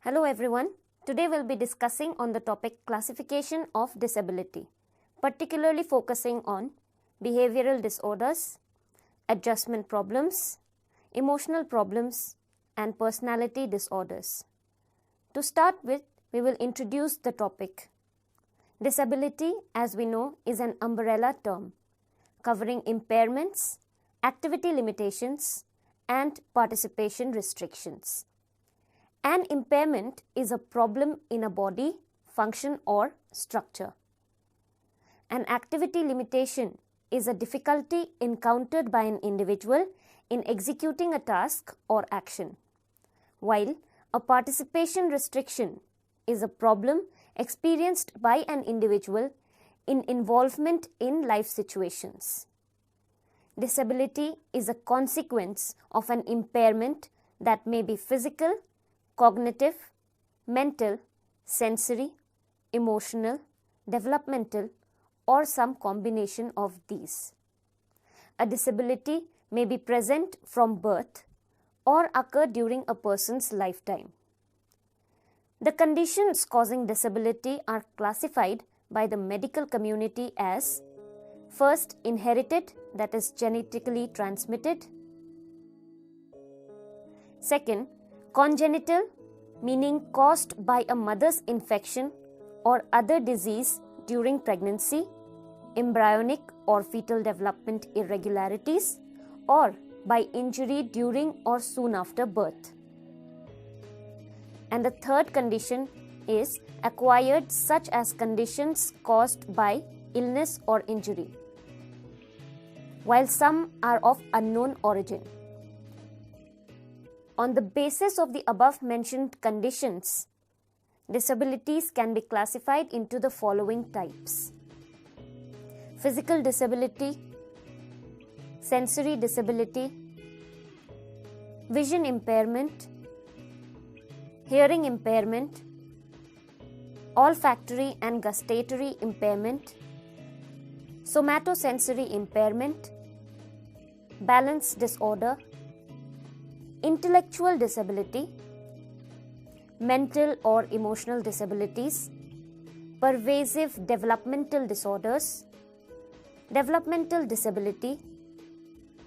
Hello everyone. Today we'll be discussing on the topic classification of disability, particularly focusing on behavioral disorders, adjustment problems, emotional problems, and personality disorders. To start with, we will introduce the topic. Disability, as we know, is an umbrella term covering impairments, activity limitations, and participation restrictions. An impairment is a problem in a body, function, or structure. An activity limitation is a difficulty encountered by an individual in executing a task or action, while a participation restriction is a problem experienced by an individual in involvement in life situations. Disability is a consequence of an impairment that may be physical, cognitive, mental, sensory, emotional, developmental, or some combination of these. A disability may be present from birth or occur during a person's lifetime. The conditions causing disability are classified by the medical community as first, inherited, that is genetically transmitted. Second, congenital, meaning caused by a mother's infection or other disease during pregnancy, embryonic or fetal development irregularities, or by injury during or soon after birth. And the third condition is acquired, such as conditions caused by illness or injury, while some are of unknown origin. On the basis of the above mentioned conditions, disabilities can be classified into the following types: physical disability, sensory disability, vision impairment, hearing impairment, olfactory and gustatory impairment, somatosensory impairment, balance disorder, intellectual disability, mental or emotional disabilities, pervasive developmental disorders, developmental disability,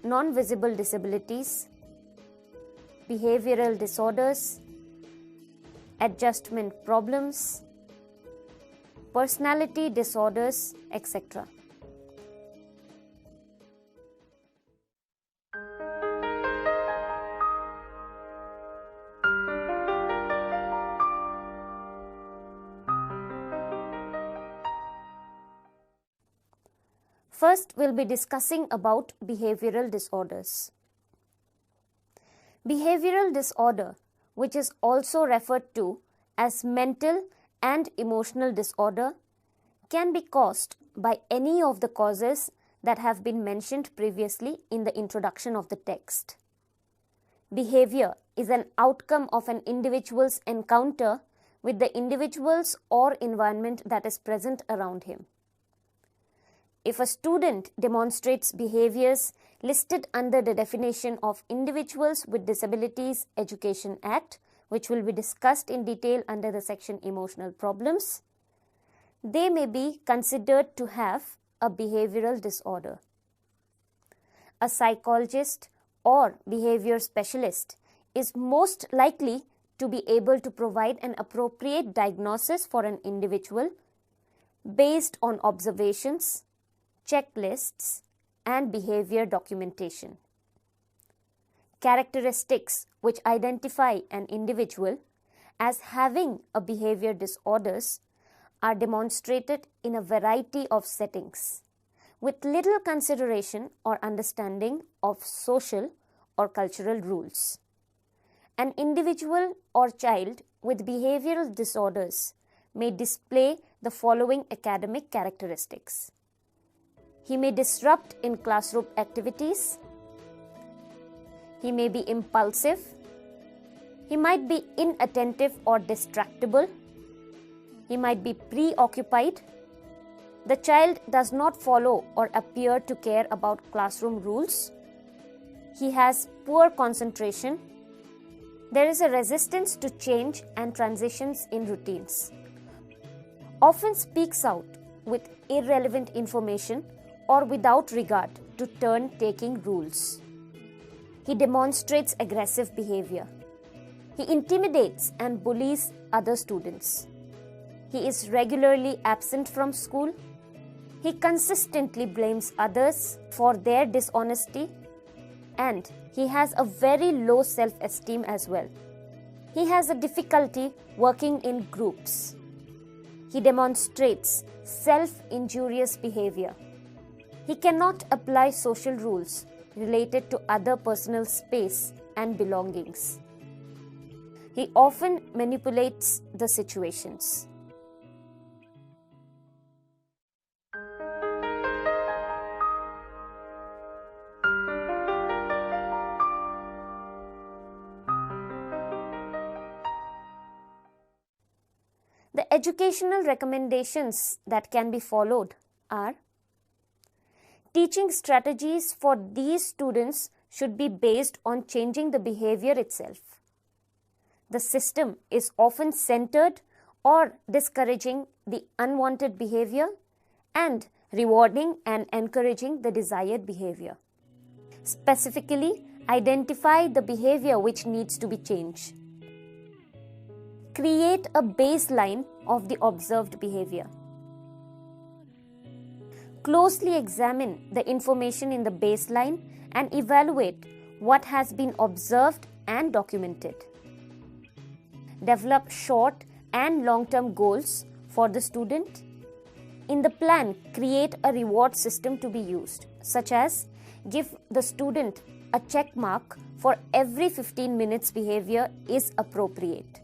non-visible disabilities, behavioral disorders, adjustment problems, personality disorders, etc. First, we'll be discussing about behavioral disorders. Behavioral disorder, which is also referred to as mental and emotional disorder, can be caused by any of the causes that have been mentioned previously in the introduction of the text. Behavior is an outcome of an individual's encounter with the individuals or environment that is present around him. If a student demonstrates behaviors listed under the definition of Individuals with Disabilities Education Act, which will be discussed in detail under the section Emotional Problems, they may be considered to have a behavioral disorder. A psychologist or behavior specialist is most likely to be able to provide an appropriate diagnosis for an individual based on observations, checklists, and behavior documentation. Characteristics which identify an individual as having a behavior disorders are demonstrated in a variety of settings, with little consideration or understanding of social or cultural rules. An individual or child with behavioral disorders may display the following academic characteristics. He may disrupt in classroom activities. He may be impulsive. He might be inattentive or distractible. He might be preoccupied. The child does not follow or appear to care about classroom rules. He has poor concentration. There is a resistance to change and transitions in routines. Often speaks out with irrelevant information or without regard to turn-taking rules. He demonstrates aggressive behavior. He intimidates and bullies other students. He is regularly absent from school. He consistently blames others for their dishonesty, and he has a very low self-esteem as well. He has a difficulty working in groups. He demonstrates self-injurious behavior. He cannot apply social rules related to other personal space and belongings. He often manipulates the situations. The educational recommendations that can be followed are: teaching strategies for these students should be based on changing the behavior itself. The system is often centered or discouraging the unwanted behavior and rewarding and encouraging the desired behavior. Specifically, identify the behavior which needs to be changed. Create a baseline of the observed behavior. Closely examine the information in the baseline and evaluate what has been observed and documented. Develop short and long-term goals for the student. In the plan, create a reward system to be used, such as give the student a check mark for every 15 minutes behavior is appropriate.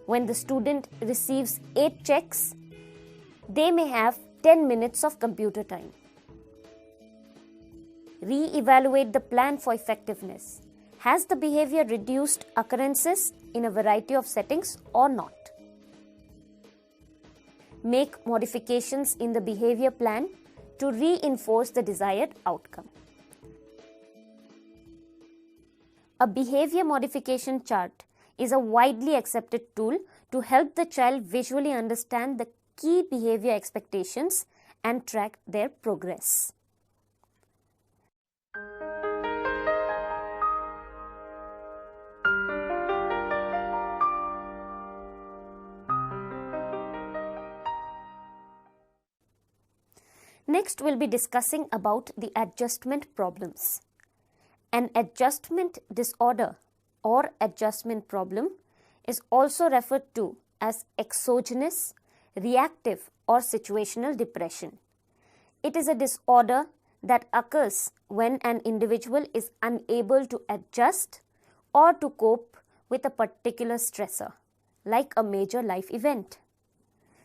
When the student receives 8 checks, they may have 10 minutes of computer time. Re-evaluate the plan for effectiveness. Has the behavior reduced occurrences in a variety of settings or not? Make modifications in the behavior plan to reinforce the desired outcome. A behavior modification chart is a widely accepted tool to help the child visually understand the key behavior expectations and track their progress. Next, we'll be discussing about the adjustment problems. An adjustment disorder or adjustment problem is also referred to as exogenous, reactive, or situational depression. It is a disorder that occurs when an individual is unable to adjust or to cope with a particular stressor, like a major life event.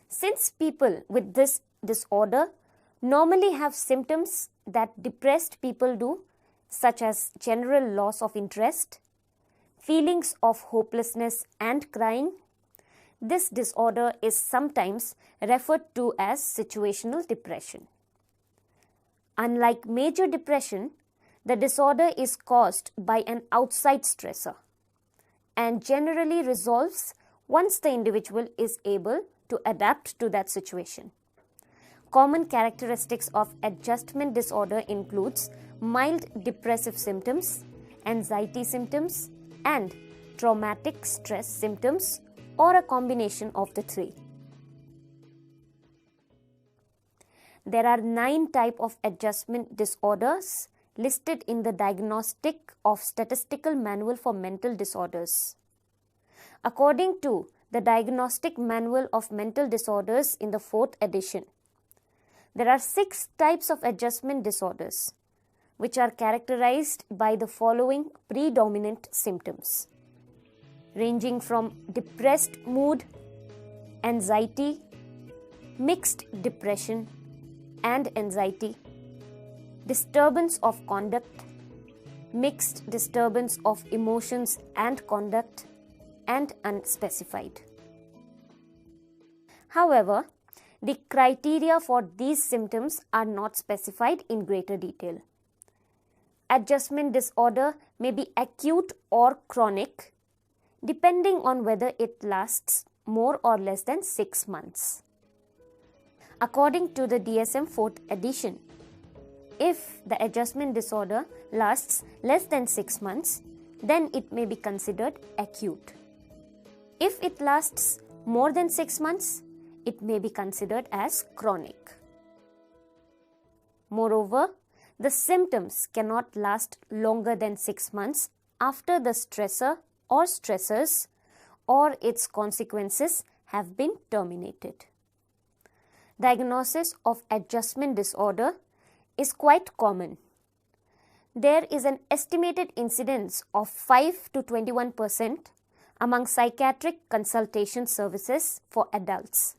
Since people with this disorder normally have symptoms that depressed people do, such as general loss of interest, feelings of hopelessness and crying, this disorder is sometimes referred to as situational depression. Unlike major depression, the disorder is caused by an outside stressor and generally resolves once the individual is able to adapt to that situation. Common characteristics of adjustment disorder includes mild depressive symptoms, anxiety symptoms, and traumatic stress symptoms, or a combination of the three. There are 9 types of adjustment disorders listed in the Diagnostic of Statistical Manual for Mental Disorders. According to the Diagnostic Manual of Mental Disorders in the 4th edition, there are 6 types of adjustment disorders, which are characterized by the following predominant symptoms, ranging from depressed mood, anxiety, mixed depression and anxiety, disturbance of conduct, mixed disturbance of emotions and conduct, and unspecified. However, the criteria for these symptoms are not specified in greater detail. Adjustment disorder may be acute or chronic depending on whether it lasts more or less than 6 months. According to the DSM 4th edition, if the adjustment disorder lasts less than 6 months, then it may be considered acute. If it lasts more than 6 months, it may be considered as chronic. Moreover, the symptoms cannot last longer than 6 months after the stressor or stressors or its consequences have been terminated. Diagnosis of adjustment disorder is quite common. There is an estimated incidence of 5 to 21% among psychiatric consultation services for adults.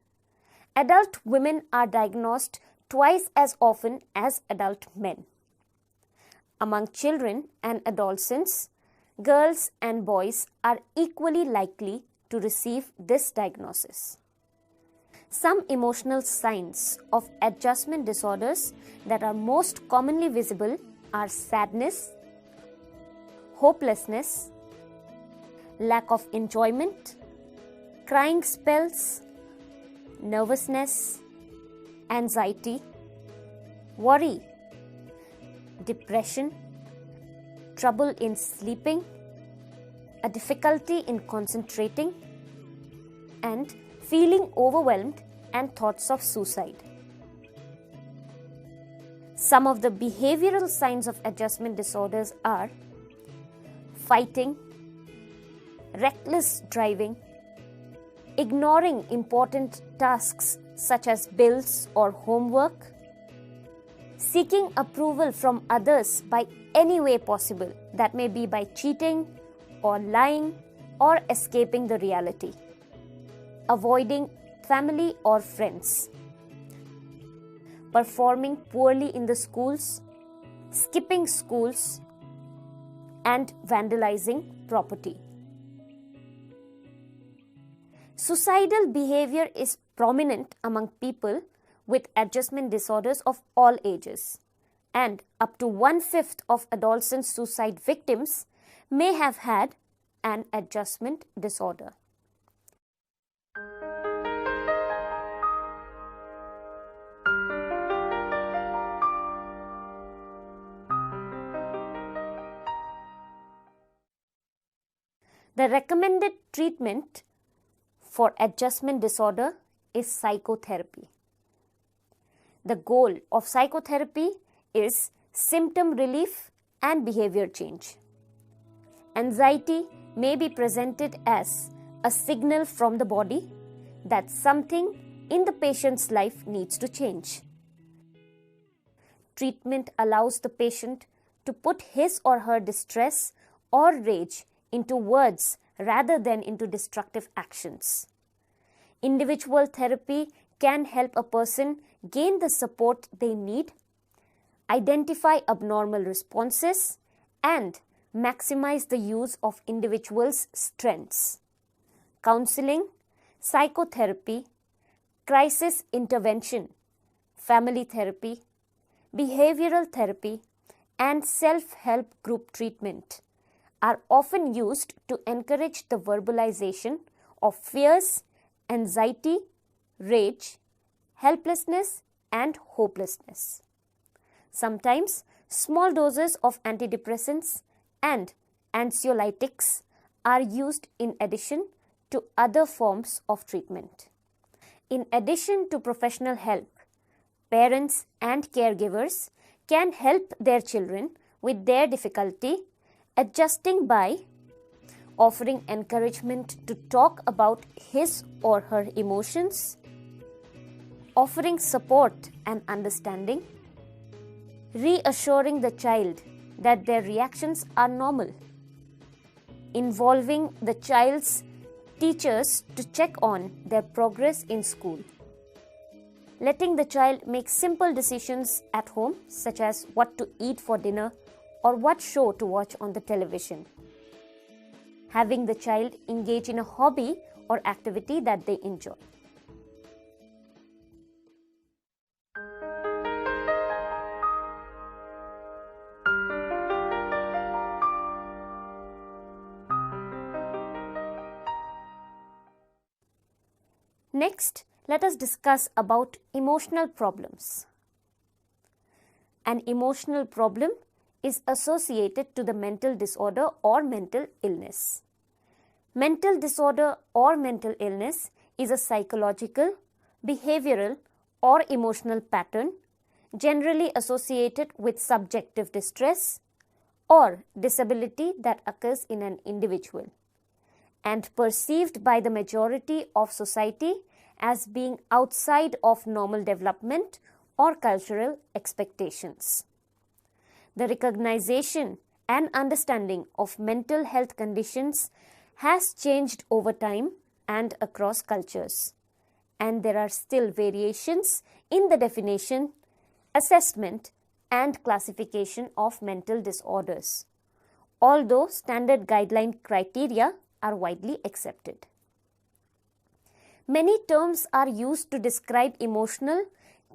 Adult women are diagnosed twice as often as adult men. Among children and adolescents, girls and boys are equally likely to receive this diagnosis. Some emotional signs of adjustment disorders that are most commonly visible are sadness, hopelessness, lack of enjoyment, crying spells, nervousness, anxiety, worry, depression, trouble in sleeping, a difficulty in concentrating, and feeling overwhelmed and thoughts of suicide. Some of the behavioral signs of adjustment disorders are fighting, reckless driving, ignoring important tasks such as bills or homework, seeking approval from others by any way possible, that may be by cheating or lying or escaping the reality, avoiding family or friends, performing poorly in the schools, skipping schools, and vandalizing property. Suicidal behavior is prominent among people with adjustment disorders of all ages, and up to 1/5 of adolescent suicide victims may have had an adjustment disorder. The recommended treatment for adjustment disorder is psychotherapy. The goal of psychotherapy is symptom relief and behavior change. Anxiety may be presented as a signal from the body that something in the patient's life needs to change. Treatment allows the patient to put his or her distress or rage into words rather than into destructive actions. Individual therapy can help a person gain the support they need, identify abnormal responses, and maximize the use of individuals' strengths. Counseling, psychotherapy, crisis intervention, family therapy, behavioral therapy, and self-help group treatment are often used to encourage the verbalization of fears, anxiety, rage, helplessness, and hopelessness. Sometimes small doses of antidepressants and anxiolytics are used in addition to other forms of treatment. In addition to professional help, parents and caregivers can help their children with their difficulty, adjusting by offering encouragement to talk about his or her emotions, offering support and understanding, reassuring the child that their reactions are normal, involving the child's teachers to check on their progress in school, letting the child make simple decisions at home such as what to eat for dinner or what show to watch on the television, having the child engage in a hobby or activity that they enjoy. Next, let us discuss about emotional problems. An emotional problem is associated to the mental disorder or mental illness. Mental disorder or mental illness is a psychological, behavioral, or emotional pattern generally associated with subjective distress or disability that occurs in an individual and perceived by the majority of society as being outside of normal development or cultural expectations. The recognition and understanding of mental health conditions has changed over time and across cultures, and there are still variations in the definition, assessment, and classification of mental disorders, although standard guideline criteria are widely accepted. Many terms are used to describe emotional,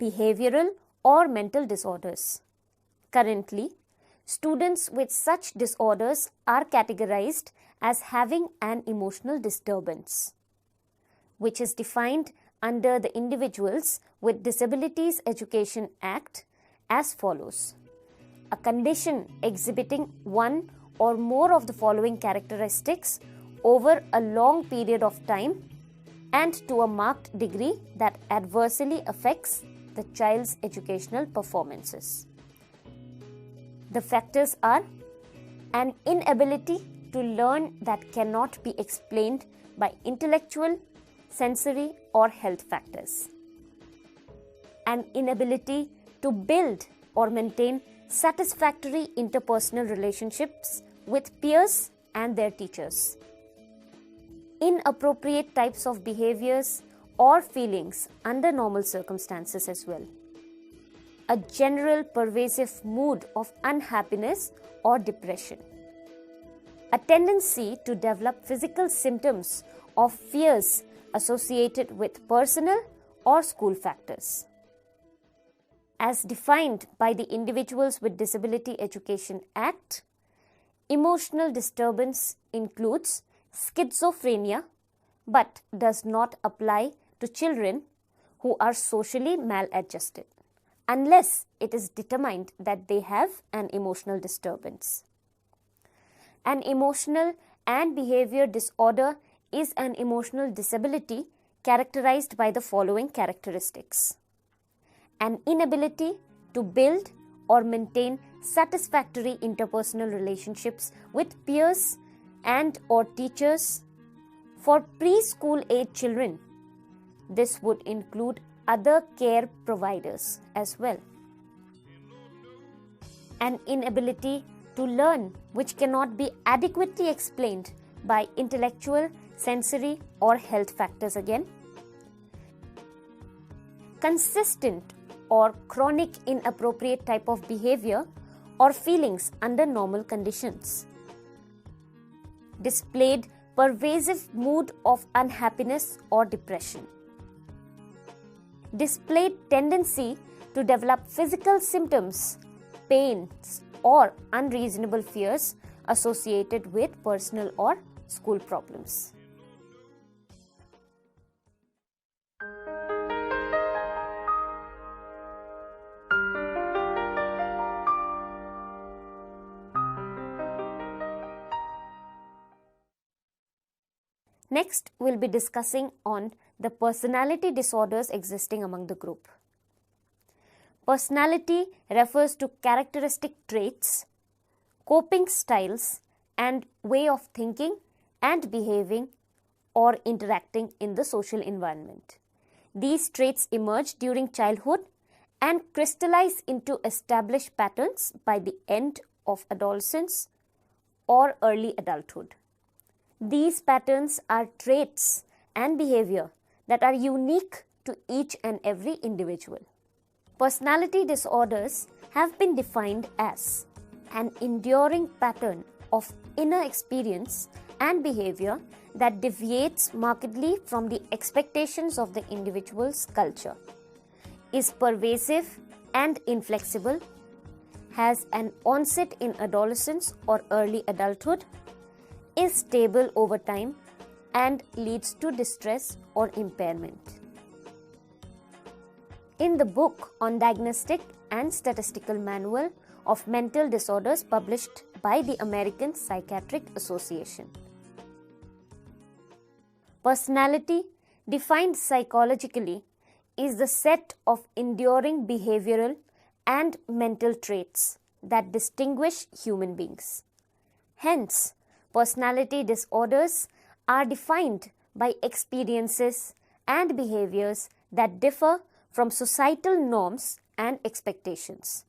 behavioral, or mental disorders. Currently, students with such disorders are categorized as having an emotional disturbance, which is defined under the Individuals with Disabilities Education Act as follows: a condition exhibiting one or more of the following characteristics over a long period of time and to a marked degree that adversely affects the child's educational performances. The factors are an inability to learn that cannot be explained by intellectual, sensory, or health factors, an inability to build or maintain satisfactory interpersonal relationships with peers and their teachers, inappropriate types of behaviors or feelings under normal circumstances as well, a general pervasive mood of unhappiness or depression, a tendency to develop physical symptoms of fears associated with personal or school factors. As defined by the Individuals with Disability Education Act, emotional disturbance includes schizophrenia but does not apply to children who are socially maladjusted unless it is determined that they have an emotional disturbance. An emotional and behavior disorder is an emotional disability characterized by the following characteristics: an inability to build or maintain satisfactory interpersonal relationships with peers and or teachers. For preschool age children, this would include other care providers as well. An inability to learn which cannot be adequately explained by intellectual, sensory, or health factors again. Consistent or chronic inappropriate type of behavior or feelings under normal conditions. Displayed pervasive mood of unhappiness or depression. Displayed tendency to develop physical symptoms, pains, or unreasonable fears associated with personal or school problems. Next, we'll be discussing on the personality disorders existing among the group. Personality refers to characteristic traits, coping styles, and way of thinking and behaving or interacting in the social environment. These traits emerge during childhood and crystallize into established patterns by the end of adolescence or early adulthood. These patterns are traits and behavior that are unique to each and every individual. Personality disorders have been defined as an enduring pattern of inner experience and behavior that deviates markedly from the expectations of the individual's culture, is pervasive and inflexible, has an onset in adolescence or early adulthood, is stable over time, and leads to distress or impairment. In the book on Diagnostic and Statistical Manual of Mental Disorders published by the American Psychiatric Association, personality, defined psychologically, is the set of enduring behavioral and mental traits that distinguish human beings. Hence, personality disorders are defined by experiences and behaviors that differ from societal norms and expectations.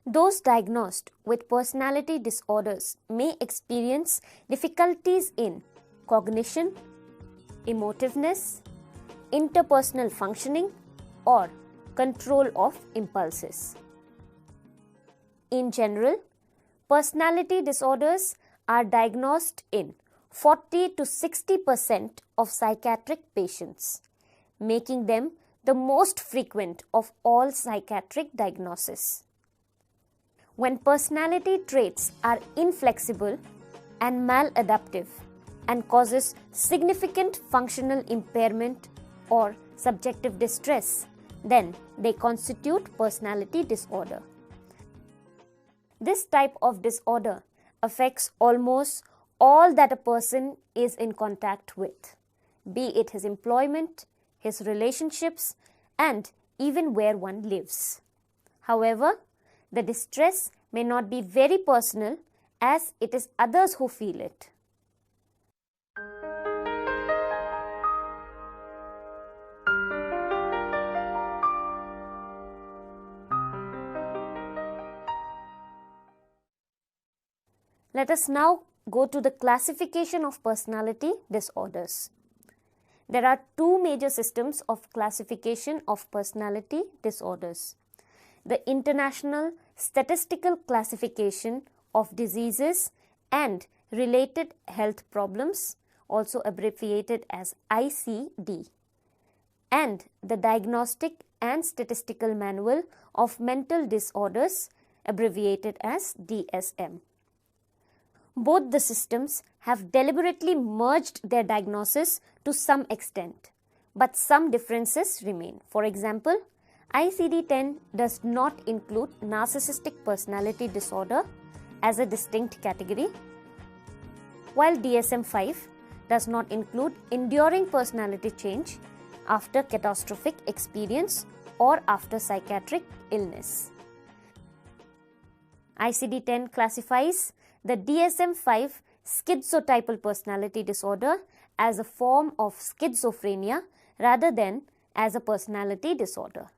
Those diagnosed with personality disorders may experience difficulties in cognition, emotiveness, interpersonal functioning, or control of impulses. In general, personality disorders are diagnosed in 40 to 60% of psychiatric patients, making them the most frequent of all psychiatric diagnoses. When personality traits are inflexible and maladaptive and causes significant functional impairment or subjective distress, then they constitute personality disorder. This type of disorder affects almost all that a person is in contact with, be it his employment, his relationships, and even where one lives. However, the distress may not be very personal, as it is others who feel it. Let us now go to the classification of personality disorders. There are two major systems of classification of personality disorders: the International Statistical Classification of Diseases and Related Health Problems, also abbreviated as ICD, and the Diagnostic and Statistical Manual of Mental Disorders, abbreviated as DSM. Both the systems have deliberately merged their diagnosis to some extent, but some differences remain. For example, ICD-10 does not include narcissistic personality disorder as a distinct category, while DSM-5 does not include enduring personality change after catastrophic experience or after psychiatric illness. ICD-10 classifies the DSM-5 schizotypal personality disorder as a form of schizophrenia rather than as a personality disorder.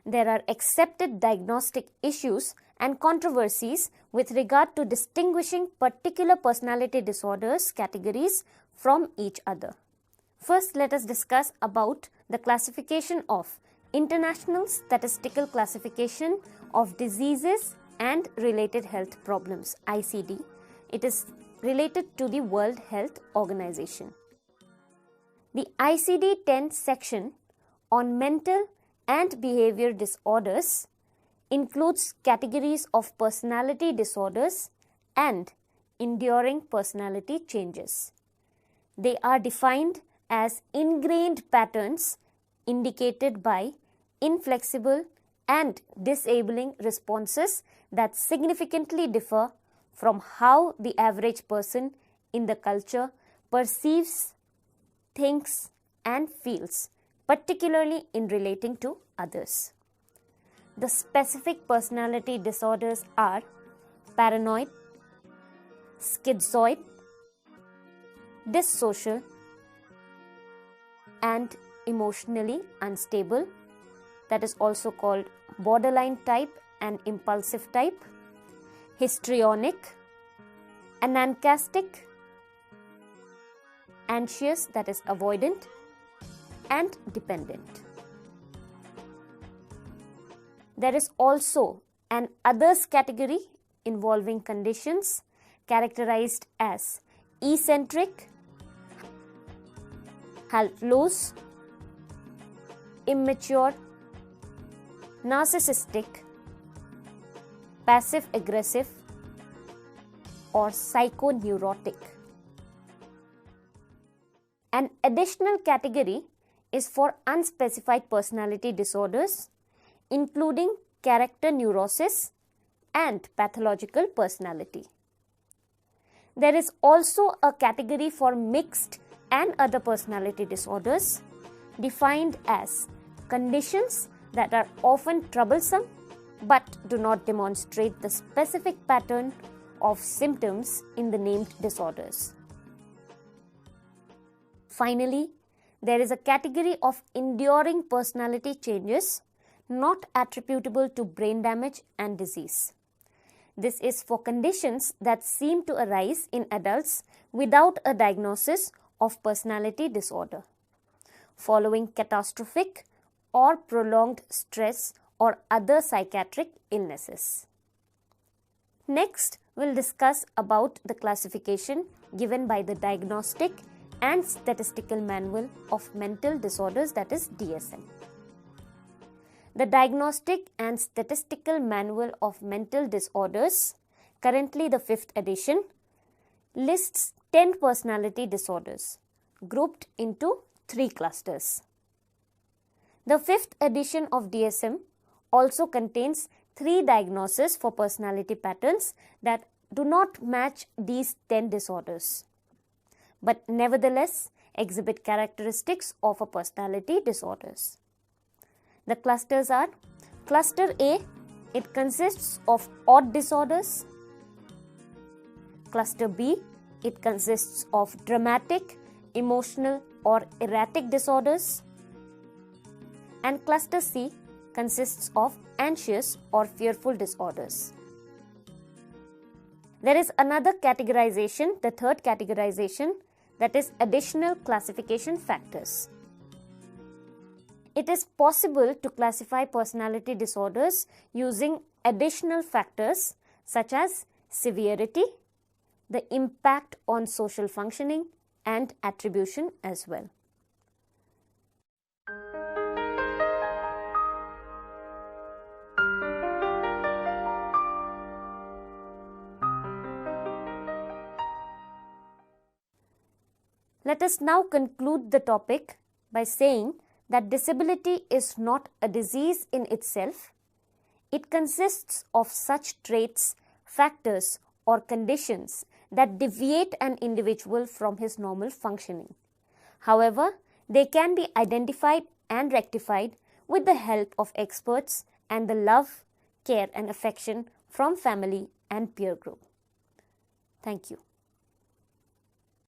There are accepted diagnostic issues and controversies with regard to distinguishing particular personality disorders categories from each other. First, let us discuss about the classification of International Statistical Classification of Diseases and Related Health Problems, ICD. It is related to the World Health Organization. The ICD-10 section on mental and behavior disorders includes categories of personality disorders and enduring personality changes. They are defined as ingrained patterns indicated by inflexible and disabling responses that significantly differ from how the average person in the culture perceives, thinks, and feels, particularly in relating to others. The specific personality disorders are paranoid, schizoid, dissocial, and emotionally unstable, that is also called borderline type and impulsive type, histrionic, anancastic, anxious, that is avoidant, and dependent. There is also an others category involving conditions characterized as eccentric, helpless, immature, narcissistic, passive-aggressive, or psychoneurotic. An additional category is for unspecified personality disorders, including character neurosis and pathological personality. There is also a category for mixed and other personality disorders, defined as conditions that are often troublesome but do not demonstrate the specific pattern of symptoms in the named disorders. Finally, there is a category of enduring personality changes not attributable to brain damage and disease. This is for conditions that seem to arise in adults without a diagnosis of personality disorder, following catastrophic or prolonged stress or other psychiatric illnesses. Next, we'll discuss about the classification given by the Diagnostic and Statistical Manual of Mental Disorders, that is DSM. The Diagnostic and Statistical Manual of Mental Disorders, currently the 5th edition, lists 10 personality disorders grouped into 3 clusters. The 5th edition of DSM also contains 3 diagnoses for personality patterns that do not match these 10 disorders, but nevertheless exhibit characteristics of a personality disorders. The clusters are: Cluster A, it consists of odd disorders. Cluster B, it consists of dramatic, emotional or erratic disorders. And Cluster C consists of anxious or fearful disorders. There is another categorization, the 3rd categorization, that is additional classification factors. It is possible to classify personality disorders using additional factors such as severity, the impact on social functioning, and attribution as well. Let us now conclude the topic by saying that disability is not a disease in itself. It consists of such traits, factors, or conditions that deviate an individual from his normal functioning. However, they can be identified and rectified with the help of experts and the love, care, and affection from family and peer group. Thank you.